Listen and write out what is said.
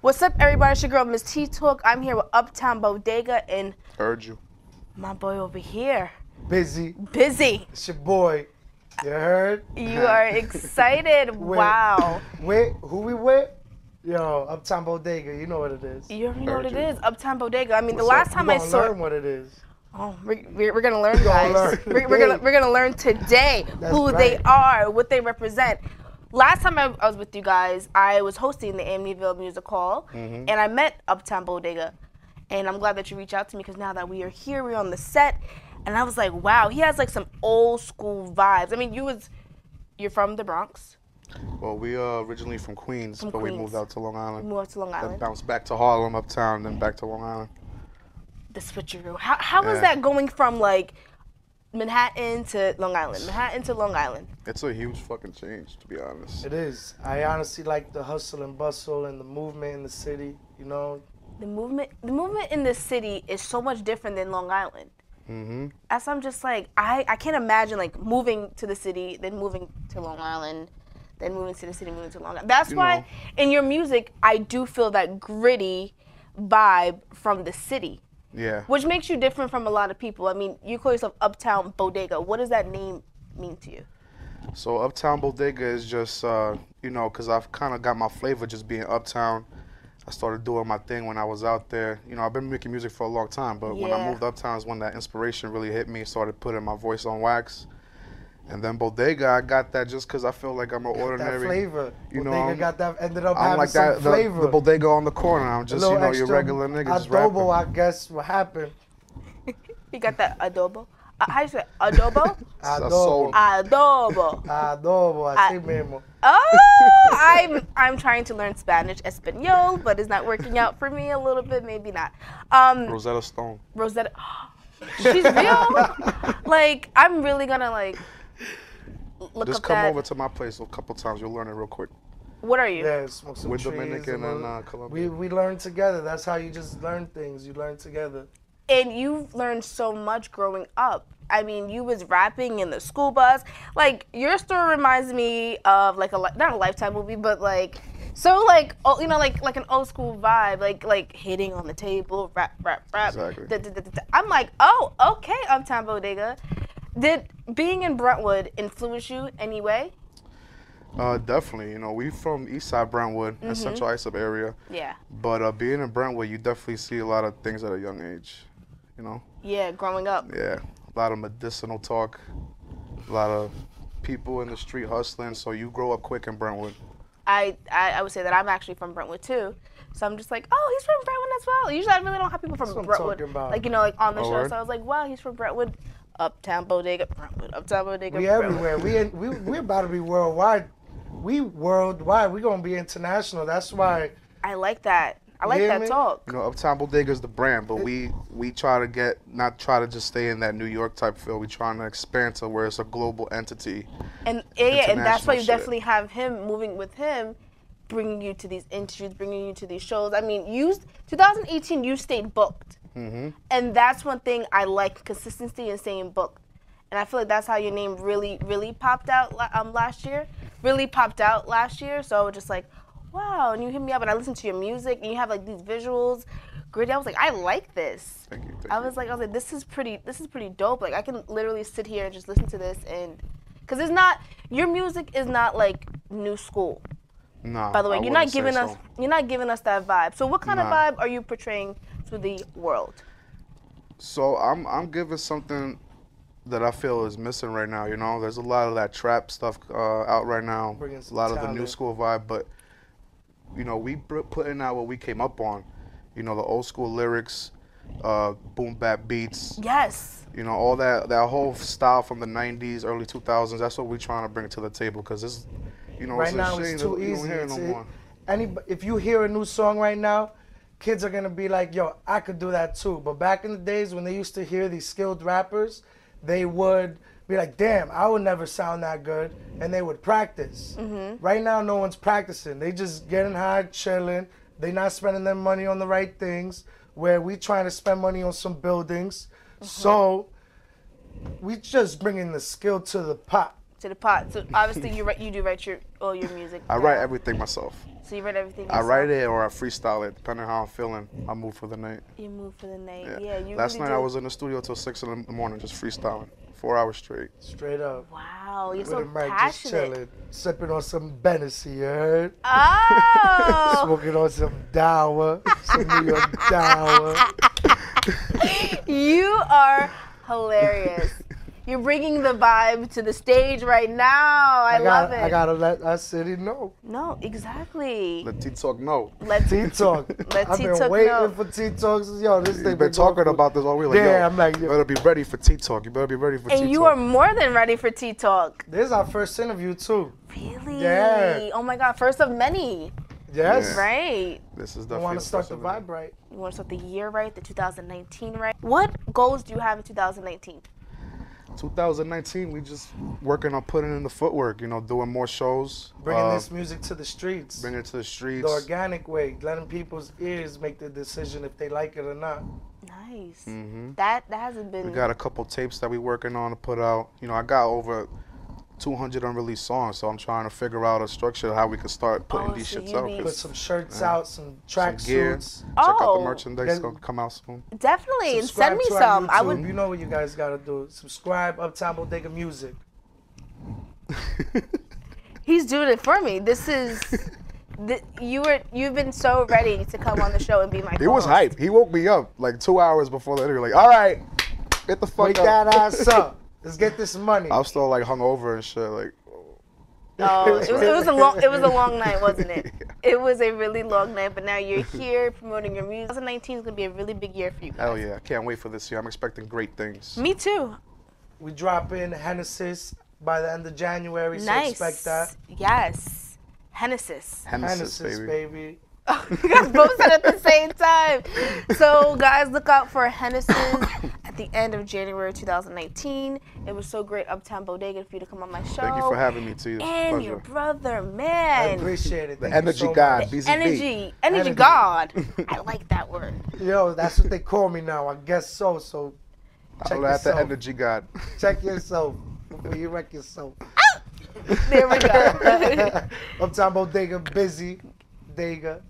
What's up, everybody? It's your girl, Miss T Talk. I'm here with Uptown Bodega and Heard you. my boy over here. Busy. Busy. It's your boy. You heard? You are excited. Wow. Wait, who we with? Yo, Uptown Bodega. You know what it is. You already know what Heard it you. is. Uptown Bodega. I mean, the What's last up? time We I gonna saw learn what it is. Oh, we're gonna learn, guys. learn We're gonna learn today That's who they right. are, what they represent. Last time I was with you guys, I was hosting the Amityville Music Hall, and I met Uptown Bodega. And I'm glad that you reached out to me because now that we are here, we're on the set, and I was like, wow, he has like some old school vibes. I mean, you're from the Bronx. Well, we are originally from Queens, but we Queens. moved out to Long You Island. moved to Long Then Island. bounced back to Harlem, Uptown, then back to Long Island. The switcheroo. How was Yeah. that going from like Manhattan to Long Island? Manhattan to Long Island. It's a huge fucking change, to be honest. It is. I honestly like the hustle and bustle and the movement in the city. You know, The movement in the city is so much different than Long Island. Mm-hmm. As I'm just like, I can't imagine like moving to the city, then moving to Long Island, then moving to the city, moving to Long Island. That's why in your music, I do feel that gritty vibe from the city, Yeah. which makes you different from a lot of people. I mean, you call yourself Uptown Bodega. What does that name mean to you? So Uptown Bodega is just, because I've kind of got my flavor just being uptown. I started doing my thing when I was out there. You know, I've been making music for a long time, but when I Yeah. moved uptown is when that inspiration really hit me. Started putting my voice on wax. And then Bodega, I got that just because I feel like I'm an that ordinary. flavor. You know, Bodega got that. Ended up I'm having like some that, flavor. the bodega on the corner. I'm just, A little your extra regular nigga just adobo, rapping. I guess what happened. You got that adobo? How you say it? Adobo? Sazon. Adobo. Adobo, así mismo. Oh, I'm trying to learn Spanish, Espanol, but it's not working out for me a little bit. Maybe not. Rosetta Stone. Rosetta, she's real. Like, I'm really gonna like look Just up come that. over to my place a couple times. You'll learn it real quick. What are you? Yeah, smoke some We're trees. Dominican and Colombia. we learn together. That's how you just learn things. You learn together. And you've learned so much growing up. I mean, you was rapping in the school bus. Like, your story reminds me of like not a Lifetime movie, but like like an old school vibe, like hitting on the table, rap. Exactly. I'm like, oh, okay, Uptown Bodega. Did being in Brentwood influence you anyway? Definitely. You know, we from Eastside Brentwood, and Central Islip area. Yeah. But being in Brentwood, you definitely see a lot of things at a young age. You know? Yeah, growing up. Yeah. A lot of medicinal talk. A lot of people in the street hustling. So you grow up quick in Brentwood. I would say that I'm actually from Brentwood too. So I'm just like, oh, he's from Brentwood as well. Usually I really don't have people from That's what I'm Brentwood, talking about. like, like on the Oh, show. word? So I was like, wow, he's from Brentwood. Uptown Bodega, Brentwood. Uptown Bodega, We Brentwood. everywhere. We're about to be worldwide. We worldwide. We're gonna be international. That's why. I like that. I like hear that me? talk. You know, Uptown Bodega is the brand, but we try to not try to just stay in that New York type feel. We trying to expand to where it's a global entity. And and that's why you International shit. definitely have him moving with him, bringing you to these interviews, bringing you to these shows. I mean, 2018, you stayed booked. And that's one thing I like, consistency and staying booked. And I feel like that's how your name really, really popped out last year. Really popped out last year. So I was just like, wow. And you hit me up and I listened to your music and you have like these visuals. Gritty. I was like, I like this. Thank you. I was like, this is pretty dope. Like I can literally sit here and just listen to this and, cause your music is not like new school. Nah, By the way, I you're not wouldn't say giving us so. that vibe. So what kind of Nah. vibe are you portraying to the world? So I'm giving something that I feel is missing right now. You know, there's a lot of that trap stuff out right now. Bringing A some lot of the new talent. school vibe, but you know, we putting out what we came up on. You know, the old school lyrics, boom bap beats. Yes. You know, all that whole style from the '90s, early 2000s. That's what we're trying to bring to the table because it's, it's Right a now shame it's that too we don't easy. hear it no more. If you hear a new song right now, kids are gonna be like, "Yo, I could do that too." But back in the days when they used to hear these skilled rappers, they would be like, "Damn, I would never sound that good," and they would practice. Right now, no one's practicing. They just getting high, chilling. They not spending their money on the right things. Where we trying to spend money on some buildings, so we just bringing the skill to the pot. To the pot. So obviously you do write all your music. I write everything myself. So you write everything I yourself? write it or I freestyle it, depending on how I'm feeling. I move for the night. You move for the night. Yeah. You Last really night I do. was in the studio till 6 in the morning, just freestyling, 4 hours straight. Straight up. Wow, you're With so a mic, just passionate. chilling, sipping on some Hennessy, you heard? Oh. Smoking on some Dower, some New York Dower. You are hilarious. You're bringing the vibe to the stage right now. I love it. I gotta let our city know. No, exactly. Let T-Talk know. Let's T-Talk. Let I've been T-Talk waiting know. for T-Talks. Yo, this You've thing been talking about this all week. Like, Yeah, yo, I'm like, you better be ready for T-Talk. You better be ready for T-Talk. And you are more than ready for T-Talk. This is our first interview too. Really? Yeah. Oh my God, first of many. Yes. Yeah. Right. This is I definitely want to start the first vibe right. You want to start the year right, the 2019 right. What goals do you have in 2019? 2019, we just working on putting in the footwork, doing more shows. Bringing this music to the streets. Bringing it to the streets. The organic way, letting people's ears make the decision if they like it or not. Nice. Mm-hmm. That hasn't been. We got a couple tapes that we working on to put out. I got over 200 unreleased songs, so I'm trying to figure out a structure how we can start putting these so shits you out. need- Put 'cause some shirts Yeah. out, some track some gear. suits. Check out Oh. the merchandise. It's gonna come out soon. Definitely, and Subscribe send me to our some. I YouTube. would. You know what you guys gotta do. Subscribe, Uptown Bodega Music. He's doing it for me. This is. You've been so ready to come on the show and be my. He was co-host. hype. He woke me up like 2 hours before the interview. Like, all right, get the fuck Wake up. that ass up. Let's get this money. I was still like hungover and shit. Like, Oh, it was a long night, wasn't it? It was a really long night, but now you're here promoting your music. 2019 is gonna be a really big year for you guys. hell yeah, I can't wait for this year. I'm expecting great things. Me too. We drop in Hennessy's by the end of January, so Nice. expect that. Yes. Hennessy's. Hennessy's, Hennessy's, baby. baby. Oh, you guys both said it at the same time. So, guys, look out for Hennessy's at the end of January 2019. It was so great, Uptown Bodega, for you to come on my show. Thank you for having me, too. And Pleasure. your brother, I man. appreciate it. The Thank you energy so god, much. BZB. Energy Energy. God. I like that word. Yo, that's what they call me now. I guess so. So check I'll at the yourself. energy god. Check yourself before you wreck yourself. There we go. Uptown Bodega, busy. Bodega.